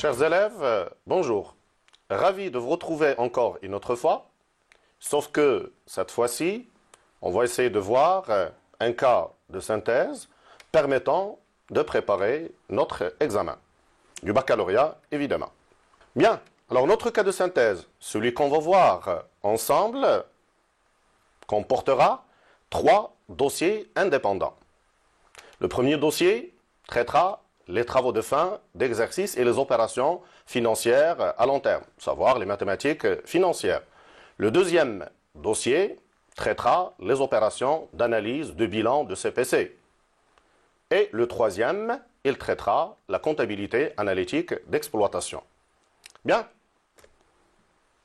Chers élèves, bonjour. Ravi de vous retrouver encore une autre fois, sauf que cette fois-ci, on va essayer de voir un cas de synthèse permettant de préparer notre examen du baccalauréat, évidemment. Bien, alors notre cas de synthèse, celui qu'on va voir ensemble, comportera 3 dossiers indépendants. Le premier dossier traitera les travaux de fin d'exercice et les opérations financières à long terme, savoir les mathématiques financières. Le deuxième dossier traitera les opérations d'analyse de bilan de CPC. Et le troisième, il traitera la comptabilité analytique d'exploitation. Bien.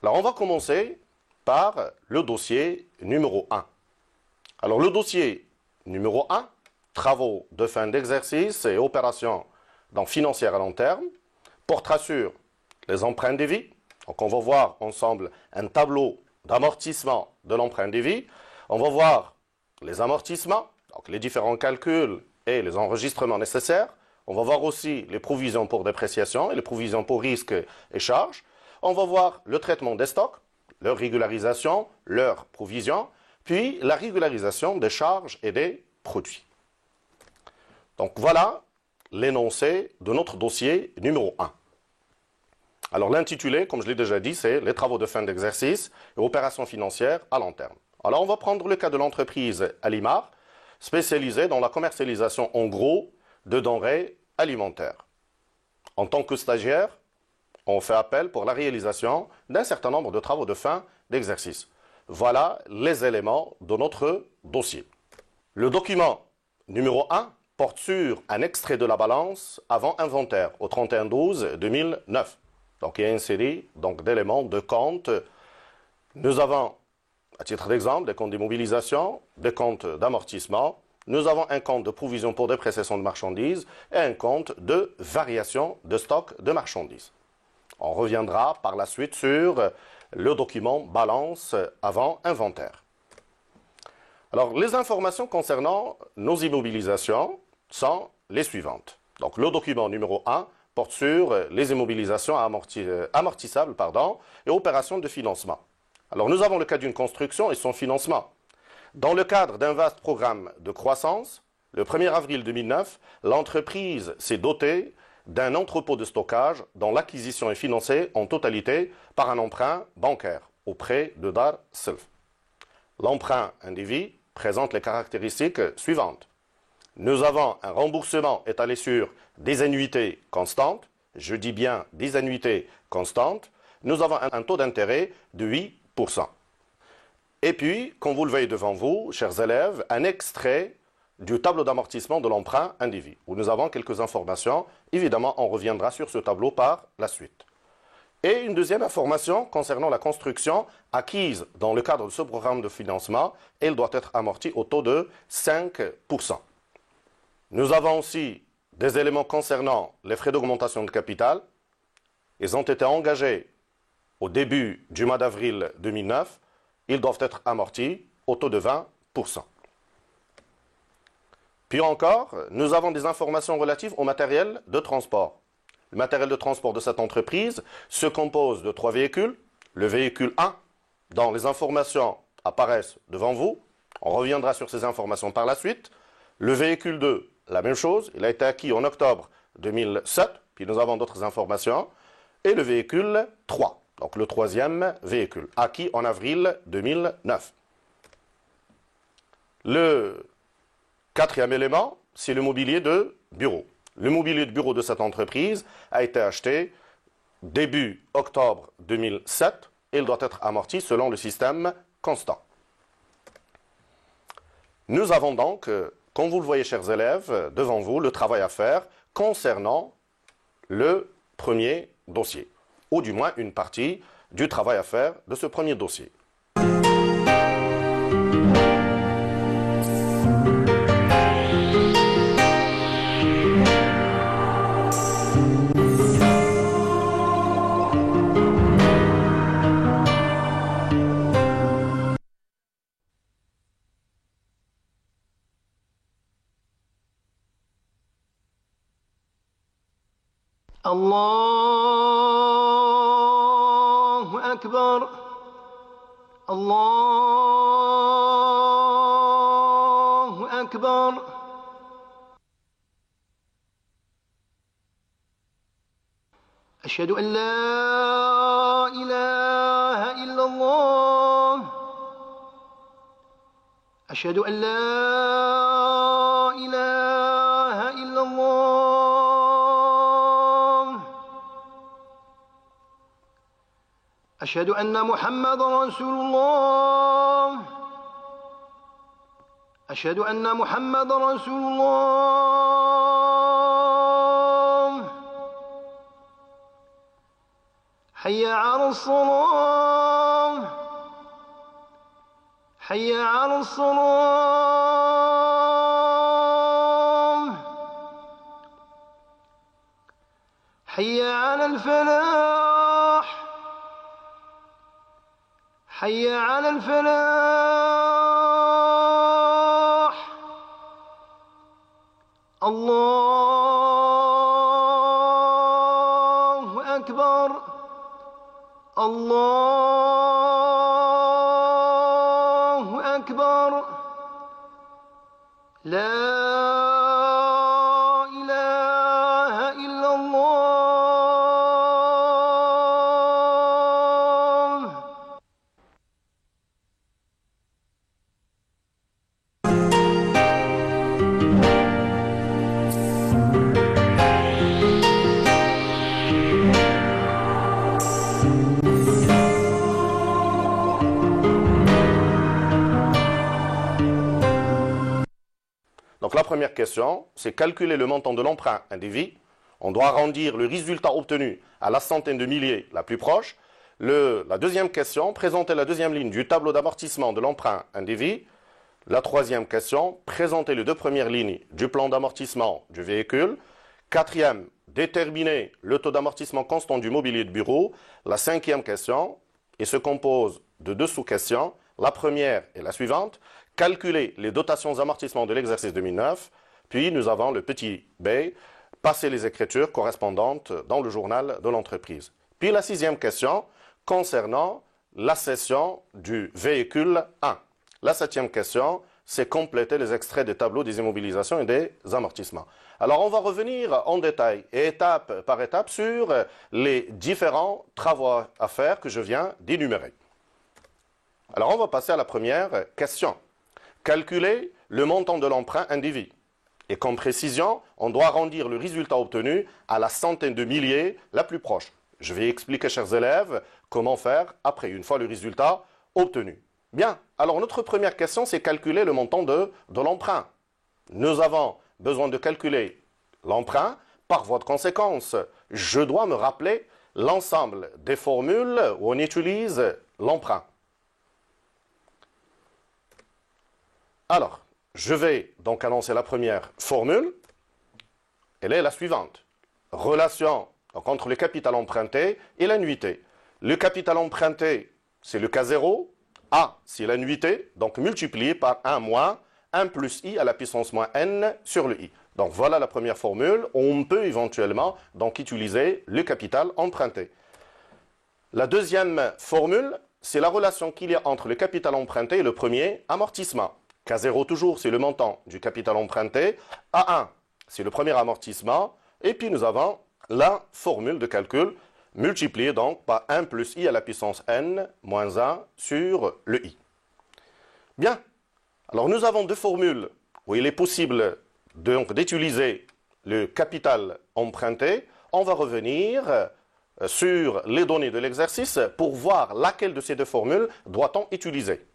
Alors on va commencer par le dossier numéro 1. Alors le dossier numéro 1, travaux de fin d'exercice et opérations financières à long terme, portera sur les emprunts des vies. Donc on va voir ensemble un tableau d'amortissement de l'emprunt des vies. On va voir les amortissements, donc les différents calculs et les enregistrements nécessaires. On va voir aussi les provisions pour dépréciation et les provisions pour risques et charges. On va voir le traitement des stocks, leur régularisation, leur provision, puis la régularisation des charges et des produits. Donc voilà l'énoncé de notre dossier numéro 1. Alors l'intitulé, comme je l'ai déjà dit, c'est les travaux de fin d'exercice et opérations financières à long terme. Alors on va prendre le cas de l'entreprise Alimar, spécialisée dans la commercialisation en gros de denrées alimentaires. En tant que stagiaire, on fait appel pour la réalisation d'un certain nombre de travaux de fin d'exercice. Voilà les éléments de notre dossier. Le document numéro 1 porte sur un extrait de la balance avant inventaire au 31/12/2009. Donc il y a une série d'éléments de compte. Nous avons, à titre d'exemple, des comptes d'immobilisation, des comptes d'amortissement. Nous avons un compte de provision pour dépréciation de marchandises et un compte de variation de stock de marchandises. On reviendra par la suite sur le document balance avant inventaire. Alors, les informations concernant nos immobilisations sont les suivantes. Donc, le document numéro 1 porte sur les immobilisations amortissables et opérations de financement. Alors, nous avons le cas d'une construction et son financement. Dans le cadre d'un vaste programme de croissance, le 1er avril 2009, l'entreprise s'est dotée d'un entrepôt de stockage dont l'acquisition est financée en totalité par un emprunt bancaire auprès de Dar Self. L'emprunt individu présente les caractéristiques suivantes. Nous avons un remboursement étalé sur des annuités constantes, je dis bien des annuités constantes. Nous avons un taux d'intérêt de 8%. Et puis, comme vous le voyez devant vous, chers élèves, un extrait du tableau d'amortissement de l'emprunt individu, où nous avons quelques informations. Évidemment, on reviendra sur ce tableau par la suite. Et une deuxième information concernant la construction acquise dans le cadre de ce programme de financement, elle doit être amortie au taux de 5%. Nous avons aussi des éléments concernant les frais d'augmentation de capital. Ils ont été engagés au début du mois d'avril 2009. Ils doivent être amortis au taux de 20%. Puis encore, nous avons des informations relatives au matériel de transport. Le matériel de transport de cette entreprise se compose de 3 véhicules. Le véhicule 1, dont les informations apparaissent devant vous. On reviendra sur ces informations par la suite. Le véhicule 2, la même chose. Il a été acquis en octobre 2007. Puis nous avons d'autres informations. Et le véhicule 3, donc le troisième véhicule, acquis en avril 2009. Le quatrième élément, c'est le mobilier de bureau. Le mobilier de bureau de cette entreprise a été acheté début octobre 2007 et il doit être amorti selon le système constant. Nous avons donc, comme vous le voyez chers élèves, devant vous le travail à faire concernant le premier dossier, ou du moins une partie du travail à faire de ce premier dossier. الله أكبر الله أكبر أشهد أن لا إله إلا الله أشهد أن لا إله إلا الله أشهد أن محمد رسول الله أشهد أن محمد رسول الله حي على الصلاة حي على الصلاة حي على الفلاح حي على الفلاح الله أكبر الله أكبر لا إله إلا الله. Donc la première question, c'est calculer le montant de l'emprunt indivis. On doit arrondir le résultat obtenu à la centaine de milliers la plus proche. La deuxième question, présenter la deuxième ligne du tableau d'amortissement de l'emprunt indivis. La troisième question, présenter les deux premières lignes du plan d'amortissement du véhicule. Quatrième, déterminer le taux d'amortissement constant du mobilier de bureau. La cinquième question, et se compose de deux sous-questions. La première est la suivante. Calculer les dotations d'amortissement de l'exercice 2009. Puis nous avons le petit B, passer les écritures correspondantes dans le journal de l'entreprise. Puis la sixième question concernant la cession du véhicule 1. La septième question, c'est compléter les extraits des tableaux des immobilisations et des amortissements. Alors on va revenir en détail et étape par étape sur les différents travaux à faire que je viens d'énumérer. Alors on va passer à la première question. Calculer le montant de l'emprunt indivis. Et comme précision, on doit arrondir le résultat obtenu à la centaine de milliers la plus proche. Je vais expliquer, chers élèves, comment faire après, une fois le résultat obtenu. Bien, alors notre première question, c'est calculer le montant de l'emprunt. Nous avons besoin de calculer l'emprunt. Par voie de conséquence, je dois me rappeler l'ensemble des formules où on utilise l'emprunt. Alors, je vais donc annoncer la première formule. Elle est la suivante. Relation donc, entre le capital emprunté et l'annuité. Le capital emprunté, c'est le K0. A, c'est l'annuité, donc multiplié par 1 moins 1 plus I à la puissance moins N sur le I. Donc voilà la première formule. On peut éventuellement donc utiliser le capital emprunté. La deuxième formule, c'est la relation qu'il y a entre le capital emprunté et le premier amortissement. K0 toujours, c'est le montant du capital emprunté. A1, c'est le premier amortissement. Et puis nous avons la formule de calcul multipliée donc par 1 plus I à la puissance N moins 1 sur le I. Bien. Alors nous avons deux formules où il est possible d'utiliser le capital emprunté. On va revenir sur les données de l'exercice pour voir laquelle de ces deux formules doit-on utiliser.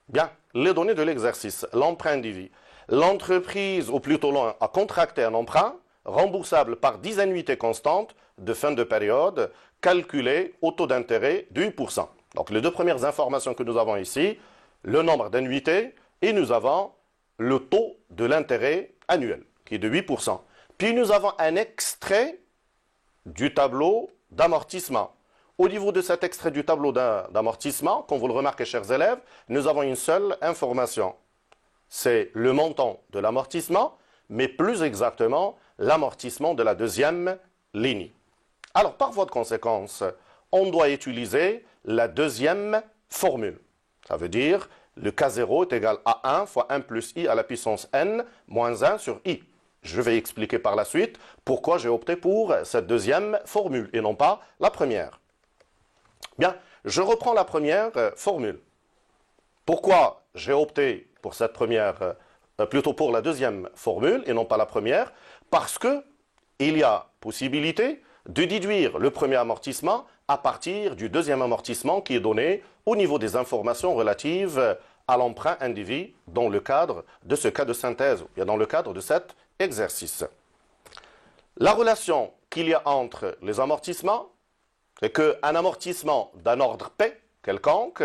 Bien, les données de l'exercice, l'emprunt indivis. L'entreprise, ou plutôt l'on a contracté un emprunt remboursable par 10 annuités constantes de fin de période, calculé au taux d'intérêt de 8%. Donc les deux premières informations que nous avons ici, le nombre d'annuités et nous avons le taux de l'intérêt annuel qui est de 8%. Puis nous avons un extrait du tableau d'amortissement. Au niveau de cet extrait du tableau d'amortissement, comme vous le remarquez, chers élèves, nous avons une seule information. C'est le montant de l'amortissement, mais plus exactement, l'amortissement de la deuxième ligne. Alors, par voie de conséquence, on doit utiliser la deuxième formule. Ça veut dire le K0 est égal à 1 fois 1 plus i à la puissance n moins 1 sur i. Je vais expliquer par la suite pourquoi j'ai opté pour cette deuxième formule et non pas la première. Bien, je reprends la première formule. Pourquoi j'ai opté pour cette première, plutôt pour la deuxième formule et non pas la première? Parce que il y a possibilité de déduire le premier amortissement à partir du deuxième amortissement qui est donné au niveau des informations relatives à l'emprunt individu dans le cadre de ce cas de synthèse, ou bien dans le cadre de cet exercice. La relation qu'il y a entre les amortissements est qu'un amortissement d'un ordre P quelconque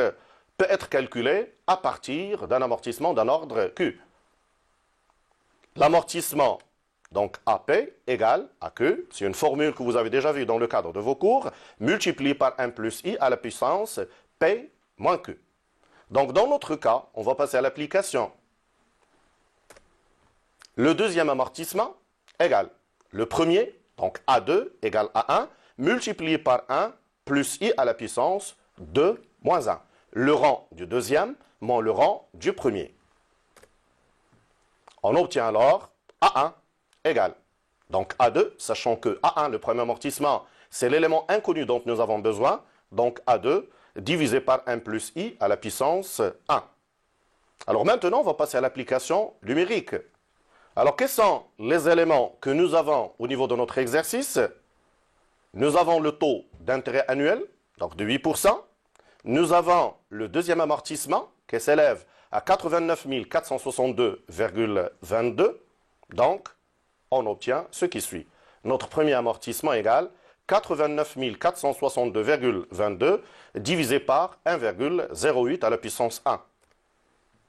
peut être calculé à partir d'un amortissement d'un ordre Q. L'amortissement donc AP égale à Q, c'est une formule que vous avez déjà vue dans le cadre de vos cours, multiplié par 1 plus I à la puissance P moins Q. Donc dans notre cas, on va passer à l'application. Le deuxième amortissement égale le premier, donc A2 égale à 1, multiplié par 1 plus I à la puissance 2 moins 1. Le rang du deuxième moins le rang du premier. On obtient alors A1 égale. Donc A2, sachant que A1, le premier amortissement, c'est l'élément inconnu dont nous avons besoin, donc A2 divisé par 1 plus I à la puissance 1. Alors maintenant, on va passer à l'application numérique. Alors, quels sont les éléments que nous avons au niveau de notre exercice? Nous avons le taux d'intérêt annuel, donc de 8%. Nous avons le deuxième amortissement qui s'élève à 89 462,22. Donc, on obtient ce qui suit. Notre premier amortissement égale 89 462,22 divisé par 1,08 à la puissance 1.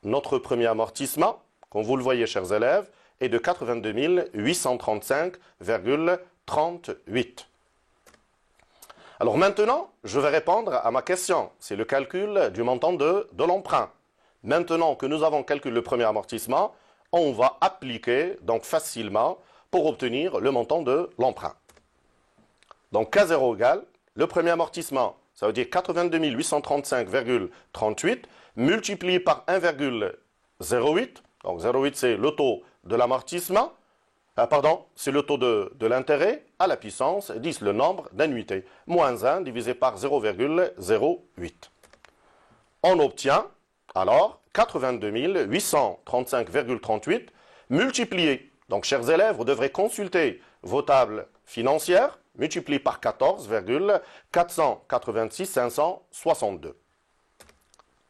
Notre premier amortissement, comme vous le voyez, chers élèves, est de 82 835,38. Alors maintenant, je vais répondre à ma question. C'est le calcul du montant de l'emprunt. Maintenant que nous avons calculé le premier amortissement, on va appliquer donc facilement pour obtenir le montant de l'emprunt. Donc K0 égale le premier amortissement, ça veut dire 82 835,38 multiplié par 1,08. Donc 0,8 c'est le taux de l'amortissement, c'est le taux de l'intérêt à la puissance 10, le nombre d'annuités, moins 1 divisé par 0,08. On obtient alors 82 835,38 multiplié. Donc, chers élèves, vous devrez consulter vos tables financières, multiplié par 14,486 562.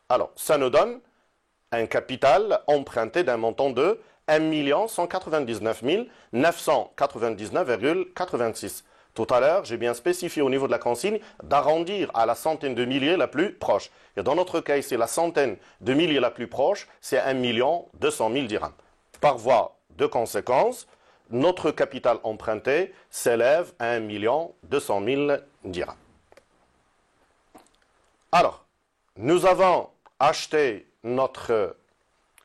Alors, ça nous donne un capital emprunté d'un montant de 1 199 999,86. Tout à l'heure, j'ai bien spécifié au niveau de la consigne d'arrondir à la centaine de milliers la plus proche. Et dans notre cas ici, la centaine de milliers la plus proche, c'est 1 200 000 dirhams. Par voie de conséquence, notre capital emprunté s'élève à 1 200 000 dirhams. Alors, nous avons acheté notre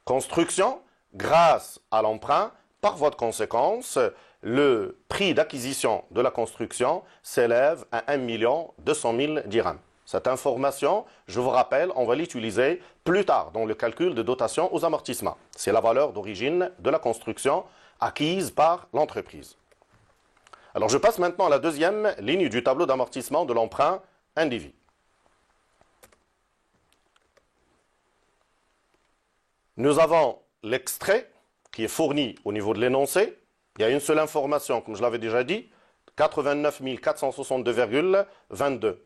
construction grâce à l'emprunt. Par voie de conséquence, le prix d'acquisition de la construction s'élève à 1 200 000 dirhams. Cette information, je vous rappelle, on va l'utiliser plus tard dans le calcul de dotation aux amortissements. C'est la valeur d'origine de la construction acquise par l'entreprise. Alors je passe maintenant à la deuxième ligne du tableau d'amortissement de l'emprunt individu. Nous avons l'extrait qui est fourni au niveau de l'énoncé. Il y a une seule information, comme je l'avais déjà dit, 89 462,22.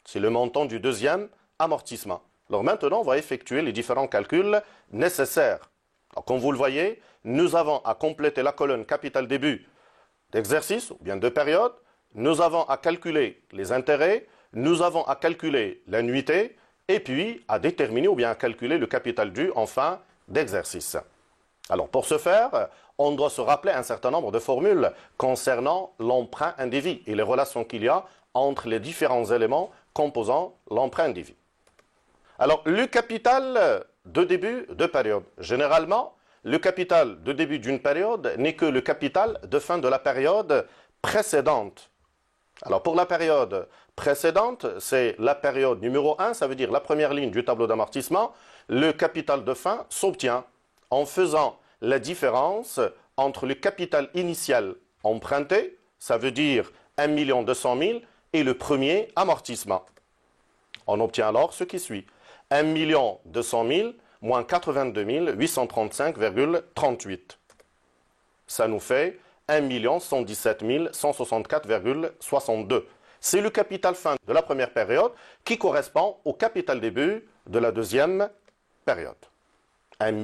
C'est le montant du deuxième amortissement. Alors maintenant, on va effectuer les différents calculs nécessaires. Alors, comme vous le voyez, nous avons à compléter la colonne capital début d'exercice, ou bien de période. Nous avons à calculer les intérêts, nous avons à calculer l'annuité, et puis à déterminer ou bien à calculer le capital dû en fin d'exercice. Alors pour ce faire, on doit se rappeler un certain nombre de formules concernant l'emprunt individu et les relations qu'il y a entre les différents éléments composant l'emprunt individu. Alors le capital de début de période. Généralement, le capital de début d'une période n'est que le capital de fin de la période précédente. Alors pour la période précédente, c'est la période numéro 1, ça veut dire la première ligne du tableau d'amortissement. Le capital de fin s'obtient en faisant la différence entre le capital initial emprunté, ça veut dire 1 200 000, et le premier amortissement. On obtient alors ce qui suit. 1 200 000 moins 82 835,38. Ça nous fait 1 117 164,62. C'est le capital fin de la première période qui correspond au capital début de la deuxième période. 1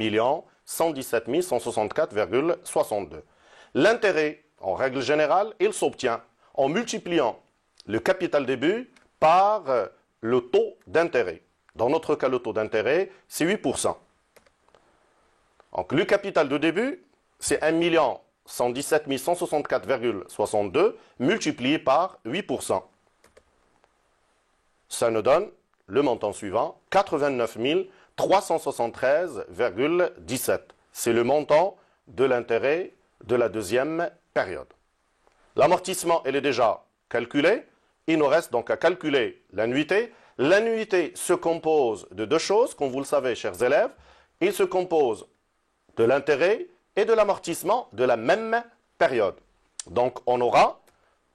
117 164,62. L'intérêt, en règle générale, il s'obtient en multipliant le capital début par le taux d'intérêt. Dans notre cas, le taux d'intérêt, c'est 8%. Donc, le capital de début, c'est 1 117 164,62 multiplié par 8%. Ça nous donne le montant suivant, 89 373,17. C'est le montant de l'intérêt de la deuxième période. L'amortissement, il est déjà calculé. Il nous reste donc à calculer l'annuité. L'annuité se compose de deux choses, comme vous le savez, chers élèves. Il se compose de l'intérêt et de l'amortissement de la même période. Donc, on aura,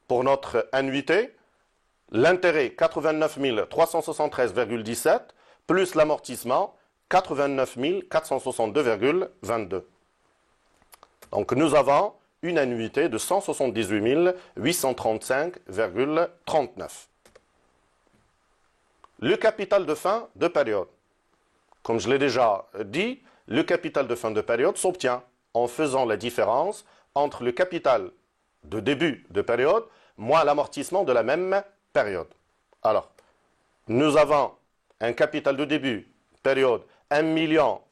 pour notre annuité, l'intérêt 89 373,17 plus l'amortissement 89 462,22. Donc, nous avons une annuité de 178 835,39. Le capital de fin de période. Comme je l'ai déjà dit, le capital de fin de période s'obtient en faisant la différence entre le capital de début de période moins l'amortissement de la même période. Alors, nous avons un capital de début, période, 1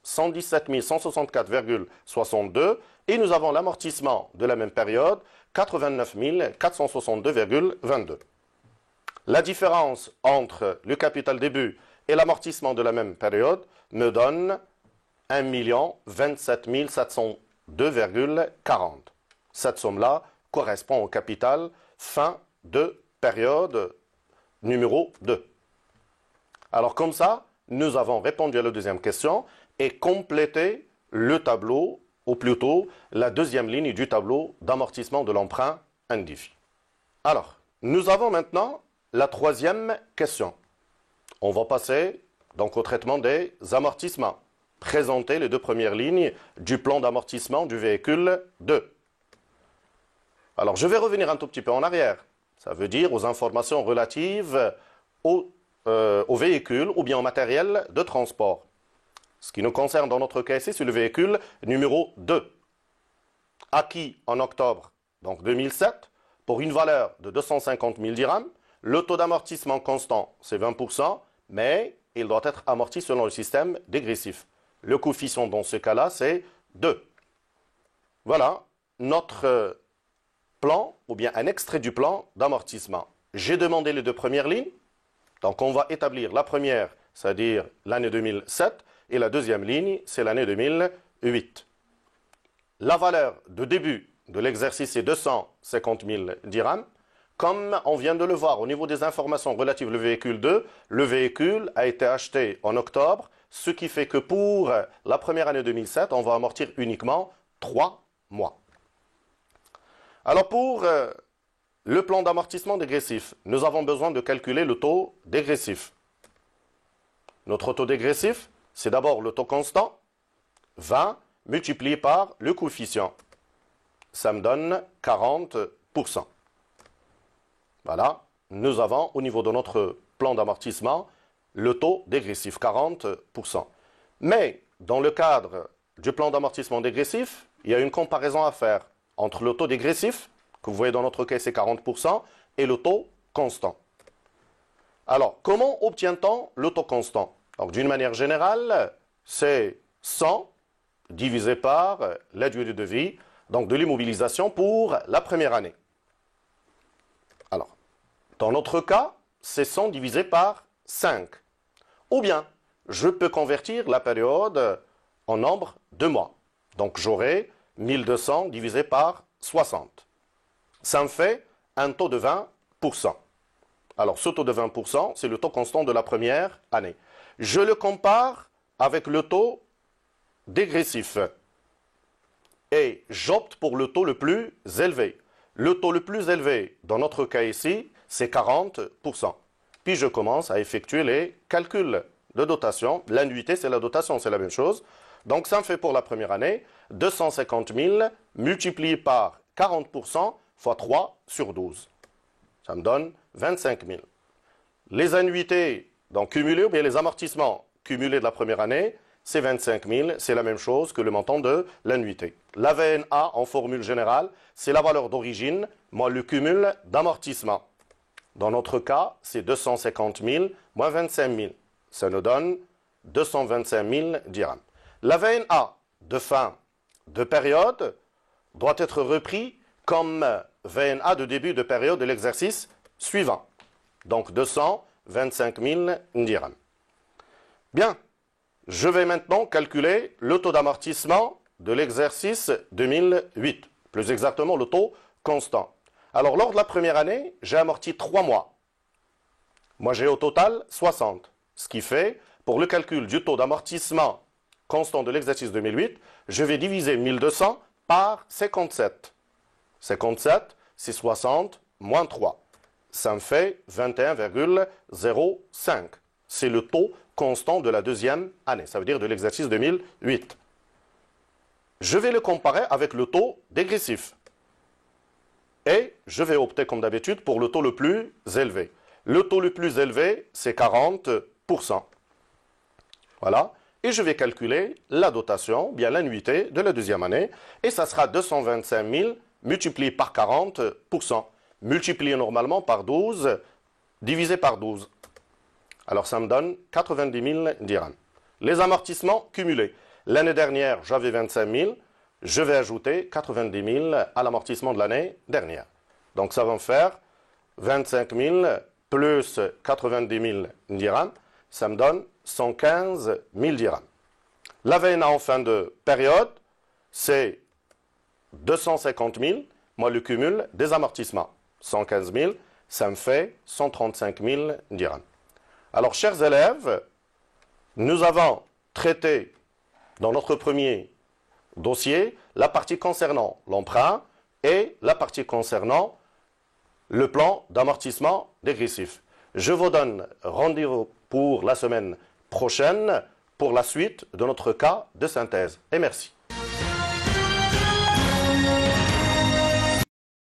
117 164,62 et nous avons l'amortissement de la même période, 89 462,22. La différence entre le capital début et l'amortissement de la même période me donne 1 27 702,40. Cette somme-là correspond au capital fin de période numéro 2. Alors comme ça, nous avons répondu à la deuxième question et complété le tableau, ou plutôt la deuxième ligne du tableau d'amortissement de l'emprunt indiffé. Alors, nous avons maintenant la troisième question. On va passer donc au traitement des amortissements. Présenter les deux premières lignes du plan d'amortissement du véhicule 2. Alors, je vais revenir un tout petit peu en arrière. Ça veut dire aux informations relatives au véhicule ou bien au matériel de transport. Ce qui nous concerne dans notre cas ici, c'est le véhicule numéro 2. Acquis en octobre donc 2007 pour une valeur de 250 000 dirhams. Le taux d'amortissement constant, c'est 20%, mais il doit être amorti selon le système dégressif. Le coefficient dans ce cas-là, c'est 2. Voilà notre plan, ou bien un extrait du plan d'amortissement. J'ai demandé les deux premières lignes. Donc, on va établir la première, c'est-à-dire l'année 2007, et la deuxième ligne, c'est l'année 2008. La valeur de début de l'exercice est 250 000 dirhams. Comme on vient de le voir au niveau des informations relatives au véhicule 2, le véhicule a été acheté en octobre, ce qui fait que pour la première année 2007, on va amortir uniquement 3 mois. Alors pour le plan d'amortissement dégressif, nous avons besoin de calculer le taux dégressif. Notre taux dégressif, c'est d'abord le taux constant, 20 multiplié par le coefficient. Ça me donne 40%. Voilà, nous avons au niveau de notre plan d'amortissement le taux dégressif, 40%. Mais dans le cadre du plan d'amortissement dégressif, il y a une comparaison à faire entre le taux dégressif, que vous voyez dans notre cas c'est 40%, et le taux constant. Alors, comment obtient-on le taux constant? Donc, d'une manière générale, c'est 100 divisé par la durée de vie, donc de l'immobilisation pour la première année. Alors, dans notre cas, c'est 100 divisé par 5. Ou bien, je peux convertir la période en nombre de mois. Donc, j'aurai 1200 divisé par 60. Ça me fait un taux de Alors, ce taux de 20%, c'est le taux constant de la première année. Je le compare avec le taux dégressif. Et j'opte pour le taux le plus élevé. Le taux le plus élevé, dans notre cas ici, c'est 40%. Puis je commence à effectuer les calculs de dotation. L'annuité, c'est la dotation, c'est la même chose. Donc, ça me fait pour la première année 250 000 multiplié par 40% fois 3 sur 12. Ça me donne 25 000. Les annuités, donc cumulées, ou bien les amortissements cumulés de la première année, c'est 25 000. C'est la même chose que le montant de l'annuité. La VNA, en formule générale, c'est la valeur d'origine, moins le cumul d'amortissement. Dans notre cas, c'est 250 000 moins 25 000. Ça nous donne 225 000 dirhams. La VNA de fin de période doit être repris comme VNA de début de période de l'exercice suivant. Donc 225 000 dirhams. Bien, je vais maintenant calculer le taux d'amortissement de l'exercice 2008. Plus exactement, le taux constant. Alors, lors de la première année, j'ai amorti 3 mois. Moi, j'ai au total 60. Ce qui fait, pour le calcul du taux d'amortissement constant de l'exercice 2008, je vais diviser 1200 par 57. 57, c'est 60 moins 3. Ça me fait 21,05. C'est le taux constant de la deuxième année. Ça veut dire de l'exercice 2008. Je vais le comparer avec le taux dégressif. Et je vais opter, comme d'habitude, pour le taux le plus élevé. Le taux le plus élevé, c'est 40%. Voilà. Et je vais calculer la dotation, bien l'annuité de la deuxième année. Et ça sera 225 000 multiplié par 40%. Multiplié normalement par 12, divisé par 12. Alors ça me donne 90 000 dirhams. Les amortissements cumulés. L'année dernière, j'avais 25 000. Je vais ajouter 90 000 à l'amortissement de l'année dernière. Donc ça va me faire 25 000 plus 90 000 dirhams. Ça me donne 115 000 dirhams. La VNA en fin de période, c'est 250 000, moins le cumul des amortissements. 115 000, ça me fait 135 000 dirhams. Alors, chers élèves, nous avons traité dans notre premier dossier la partie concernant l'emprunt et la partie concernant le plan d'amortissement dégressif. Je vous donne rendez-vous pour la semaine prochaine pour la suite de notre cas de synthèse. Et merci.